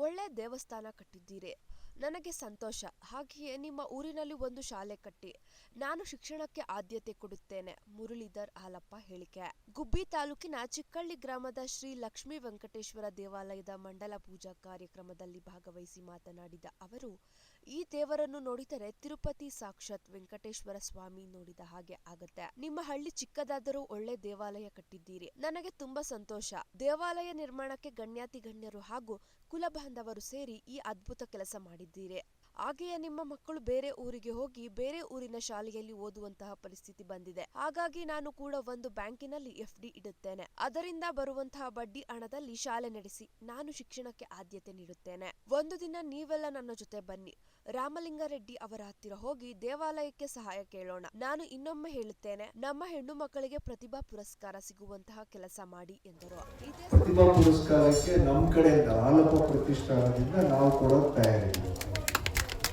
ಒಳ್ಳೆ ದೇವಸ್ಥಾನ ಕಟ್ಟಿದ್ದೀರಿ, ನನಗೆ ಸಂತೋಷ. ಹಾಗೆಯೇ ನಿಮ್ಮ ಊರಿನಲ್ಲಿ ಒಂದು ಶಾಲೆ ಕಟ್ಟಿ. ನಾನು ಶಿಕ್ಷಣಕ್ಕೆ ಆದ್ಯತೆ ಕೊಡುತ್ತೇನೆ. ಮುರಳೀಧರ್ ಹಾಲಪ್ಪ ಹೇಳಿಕೆ. ಗುಬ್ಬಿ ತಾಲೂಕಿನ ಚಿಕ್ಕಳ್ಳಿ ಗ್ರಾಮದ ಶ್ರೀ ಲಕ್ಷ್ಮೀ ವೆಂಕಟೇಶ್ವರ ದೇವಾಲಯದ ಮಂಡಲ ಪೂಜಾ ಕಾರ್ಯಕ್ರಮದಲ್ಲಿ ಭಾಗವಹಿಸಿ ಮಾತನಾಡಿದ ಅವರು, ಈ ದೇವರನ್ನು ನೋಡಿದರೆ ತಿರುಪತಿ ಸಾಕ್ಷಾತ್ ವೆಂಕಟೇಶ್ವರ ಸ್ವಾಮಿ ನೋಡಿದ ಹಾಗೆ ಆಗತ್ತೆ. ನಿಮ್ಮ ಹಳ್ಳಿ ಚಿಕ್ಕದಾದರೂ ಒಳ್ಳೆ ದೇವಾಲಯ ಕಟ್ಟಿದ್ದೀರಿ, ನನಗೆ ತುಂಬಾ ಸಂತೋಷ. ದೇವಾಲಯ ನಿರ್ಮಾಣಕ್ಕೆ ಗಣ್ಯಾತಿ ಗಣ್ಯರು ಹಾಗೂ ಕುಲ ಬಾಂಧವರು ಸೇರಿ ಈ ಅದ್ಭುತ ಕೆಲಸ ಮಾಡಿದ್ದೀರಿ. ಹಾಗೆಯೇ ನಿಮ್ಮ ಮಕ್ಕಳು ಬೇರೆ ಊರಿಗೆ ಹೋಗಿ ಬೇರೆ ಊರಿನ ಶಾಲೆಯಲ್ಲಿ ಓದುವಂತಹ ಪರಿಸ್ಥಿತಿ ಬಂದಿದೆ. ಹಾಗಾಗಿ ನಾನು ಕೂಡ ಒಂದು ಬ್ಯಾಂಕಿನಲ್ಲಿ FD ಇಡುತ್ತೇನೆ. ಅದರಿಂದ ಬರುವಂತಹ ಬಡ್ಡಿ ಹಣದಲ್ಲಿ ಶಾಲೆ ನಡೆಸಿ ನಾನು ಶಿಕ್ಷಣಕ್ಕೆ ಆದ್ಯತೆ ನೀಡುತ್ತೇನೆ. ಒಂದು ದಿನ ನೀವೆಲ್ಲ ನನ್ನ ಜೊತೆ ಬನ್ನಿ, ರಾಮಲಿಂಗಾರೆಡ್ಡಿ ಅವರ ಹತ್ತಿರ ಹೋಗಿ ದೇವಾಲಯಕ್ಕೆ ಸಹಾಯ ಕೇಳೋಣ. ನಾನು ಇನ್ನೊಮ್ಮೆ ಹೇಳುತ್ತೇನೆ, ನಮ್ಮ ಹೆಣ್ಣು ಮಕ್ಕಳಿಗೆ ಪ್ರತಿಭಾ ಪುರಸ್ಕಾರ ಸಿಗುವಂತಹ ಕೆಲಸ ಮಾಡಿ ಎಂದರು. ಪ್ರತಿಭಾ ಪುರಸ್ಕಾರಕ್ಕೆ ನಮ್ಮ ಕಡೆಯಿಂದ ಹಾಲಪ್ಪ ಪ್ರತಿಷ್ಠಾನದಿಂದ ನಾವು ಕೊಡೋಕೆ ತಯಾರಿದ್ದೀವಿ.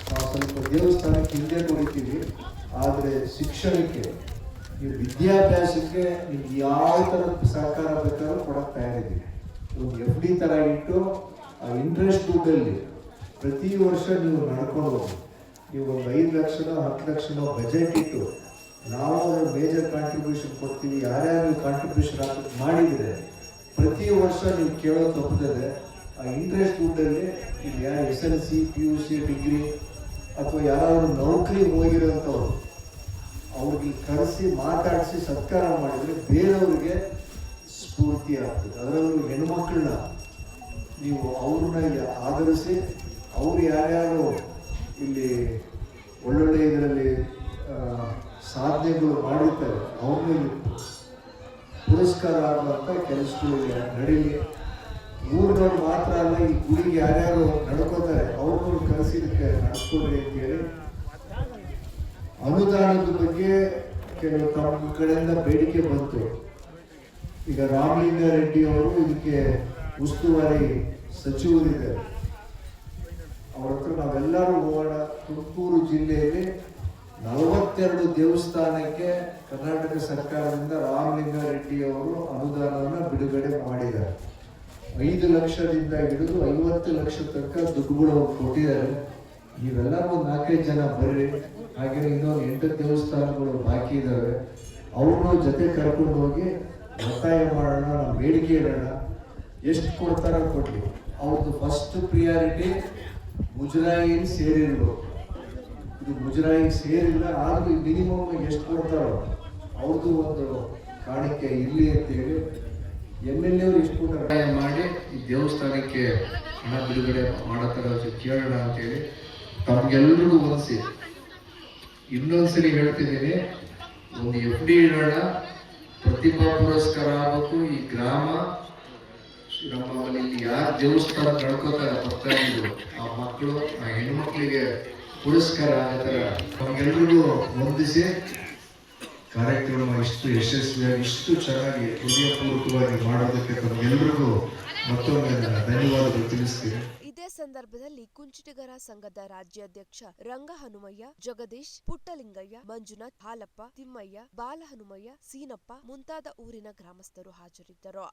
ನಾವು ಸ್ವಲ್ಪ ದೇವಸ್ಥಾನಕ್ಕೆ ಹಿಂದೆ ಕೊಡ್ತೀವಿ, ಆದರೆ ಶಿಕ್ಷಣಕ್ಕೆ ಈ ವಿದ್ಯಾಭ್ಯಾಸಕ್ಕೆ ನಿಮ್ಗೆ ಯಾವ ಥರದ ಸಹಕಾರ ಬೇಕಾದ್ರೂ ಕೊಡೋಕೆ ತಯಾರಿದ್ದೀವಿ. ಒಂದು FD ಥರ ಇಟ್ಟು ಆ ಇಂಟ್ರೆಸ್ಟ್ ದುಡ್ಡಲ್ಲಿ ಪ್ರತಿ ವರ್ಷ ನೀವು ನಡ್ಕೊಂಡು ಹೋಗಿ, ನೀವು ಒಂದು 5 ಲಕ್ಷನೋ 10 ಲಕ್ಷನೋ ಬಜೆಟ್ ಇಟ್ಟು ನಾವು ಮೇಜರ್ ಕಾಂಟ್ರಿಬ್ಯೂಷನ್ ಕೊಡ್ತೀವಿ. ಯಾರ್ಯಾರು ಕಾಂಟ್ರಿಬ್ಯೂಷನ್ ಮಾಡಿದರೆ ಪ್ರತಿ ವರ್ಷ ನೀವು ಕೇಳೋ ತಪ್ಪದೆ ಆ ಇಂಟ್ರೆಸ್ಟ್ ದುಡ್ಡಲ್ಲಿ ಇಲ್ಲಿ ಯಾರು SLC PUC ಡಿಗ್ರಿ ಅಥವಾ ಯಾರಾದರೂ ನೌಕರಿಗೆ ಹೋಗಿರೋಂಥವ್ರು ಅವ್ರಿಗೆ ಕರೆಸಿ ಮಾತಾಡಿಸಿ ಸತ್ಕಾರ ಮಾಡಿದರೆ ಬೇರೆಯವ್ರಿಗೆ ಸ್ಫೂರ್ತಿ ಆಗ್ತದೆ. ಅದರಲ್ಲೂ ಹೆಣ್ಮಕ್ಳನ್ನ ನೀವು ಅವ್ರನ್ನ ಆಧರಿಸಿ ಅವರು ಯಾರ್ಯಾರು ಇಲ್ಲಿ ಒಳ್ಳೊಳ್ಳೆ ಇದರಲ್ಲಿ ಸಾಧನೆಗಳು ಮಾಡಿರ್ತಾರೆ ಅವ್ರನ್ನ ಪುರಸ್ಕಾರ ಆಗುವಂಥ ಕೆಲಸಗಳು ನಡೀಲಿ. ಊರಿನವ್ರು ಮಾತ್ರ ಅಲ್ಲ, ಈ ಗುಡಿಗೆ ಯಾರ್ಯಾರು ನಡ್ಕೋತಾರೆ ಅವ್ರನ್ನ ಕರೆಸಿದಕ್ಕೆ ನಡ್ಸ್ಕೊಡ್ರಿ ಅಂತೇಳಿ. ಅನುದಾನದ ಬಗ್ಗೆ ಕೆಲವು ತಮ್ಮ ಕಡೆಯಿಂದ ಬೇಡಿಕೆ ಬಂತು. ಈಗ ರಾಮಲಿಂಗಾರೆಡ್ಡಿ ಅವರು ಇದಕ್ಕೆ ಉಸ್ತುವಾರಿ ಸಚಿವರಿದ್ದಾರೆ, ಅವ್ರ ಹತ್ರ ನಾವೆಲ್ಲರೂ ಹೋಗೋಣ. ತುಮಕೂರು ಜಿಲ್ಲೆಯಲ್ಲಿ 42 ದೇವಸ್ಥಾನಕ್ಕೆ ಕರ್ನಾಟಕ ಸರ್ಕಾರದಿಂದ ರಾಮಲಿಂಗಾರೆಡ್ಡಿ ಅವರು ಅನುದಾನವನ್ನು ಬಿಡುಗಡೆ ಮಾಡಿದ್ದಾರೆ. 5 ಲಕ್ಷದಿಂದ ಹಿಡಿದು 50 ಲಕ್ಷ ತನಕ ದುಡ್ಡುಗಳು ಕೊಟ್ಟಿದ್ದಾರೆ. ನೀವೆಲ್ಲರೂ ಒಂದು 4-5 ಜನ ಬರ್ರಿ. ಹಾಗೆ ಇನ್ನೊಂದು 8 ದೇವಸ್ಥಾನಗಳು ಬಾಕಿ ಇದ್ದಾವೆ, ಅವ್ರನ್ನೂ ಜೊತೆ ಕರ್ಕೊಂಡು ಹೋಗಿ ಒತ್ತಾಯ ಮಾಡೋಣ, ನಾವು ಬೇಡಿಕೆ ಇಡೋಣ. ಎಷ್ಟು ಕೊಡ್ತಾರ ಕೊಡ್ಲಿ. ಅವ್ರದ್ದು ಫಸ್ಟ್ ಪ್ರಿಯಾರಿಟಿ ಮುಜರಾಯಿ ಸೇರಿರ್ಬೇಕು. ಇದು ಮುಜರಾಯಿ ಸೇರಿಲ್ಲ, ಆದ್ರೂ ಮಿನಿಮಮ್ ಎಷ್ಟು ಕೊಡ್ತಾರೋ ಅವ್ರದ್ದು ಒಂದು ಕಾಣಿಕೆ ಇರಲಿ ಅಂತೇಳಿ MLA ಅವರು ಎಷ್ಟು ಕೊಟ್ಟಾರ ಮಾಡಿ ಈ ದೇವಸ್ಥಾನಕ್ಕೆ ಹಣ ಬಿಡುಗಡೆ ಮಾಡೋ ಥರ ಕೇಳೋಣ ಅಂತೇಳಿ ತಮ್ಗೆಲ್ರಿಗೂ ಮನಸ್ಸಿ. ಇನ್ನೊಂದ್ಸಲಿ ಹೇಳ್ತಿದ್ದೀನಿ, ಒಂದು FD ಇಡೋಣ, ಪ್ರತಿಭಾ ಪುರಸ್ಕಾರ ಆಗಬೇಕು. ಈ ಗ್ರಾಮ ನಮ್ಮಲ್ಲಿ ಇಲ್ಲಿ ಯಾರು ದೇವಸ್ಥಾನ ನಡ್ಕೋತಾರೆ ಬರ್ತಾ ಇದ್ರು ಆ ಮಕ್ಕಳು, ಆ ಹೆಣ್ಮಕ್ಳಿಗೆ ಪುರಸ್ಕಾರ ಆಗೋ ಥರ ನಮ್ಗೆಲ್ರಿಗೂ ಹೊಂದಿಸಿ ಕಾರ್ಯಕ್ರಮ ಇಷ್ಟು ಯಶಸ್ವಿಯಾಗಿ ಇಷ್ಟು ಚೆನ್ನಾಗಿ ಹೃದಯಪೂರ್ವಕವಾಗಿ ಮಾಡೋದಕ್ಕೆ ತಮ್ಗೆಲ್ರಿಗೂ ಮತ್ತೊಮ್ಮೆ ಧನ್ಯವಾದಗಳು ತಿಳಿಸ್ತೀನಿ. ಇದೇ ಸಂದರ್ಭದಲ್ಲಿ ಕುಂಚಿಟಿಗರ ಸಂಘದ ರಾಜ್ಯಾಧ್ಯಕ್ಷ ರಂಗ ಹನುಮಯ್ಯ, ಜಗದೀಶ್, ಪುಟ್ಟಲಿಂಗಯ್ಯ, ಮಂಜುನಾಥ್, ಹಾಲಪ್ಪ, ತಿಮ್ಮಯ್ಯ, ಬಾಲ ಹನುಮಯ್ಯ, ಸೀನಪ್ಪ ಮುಂತಾದ ಊರಿನ ಗ್ರಾಮಸ್ಥರು ಹಾಜರಿದ್ದರು.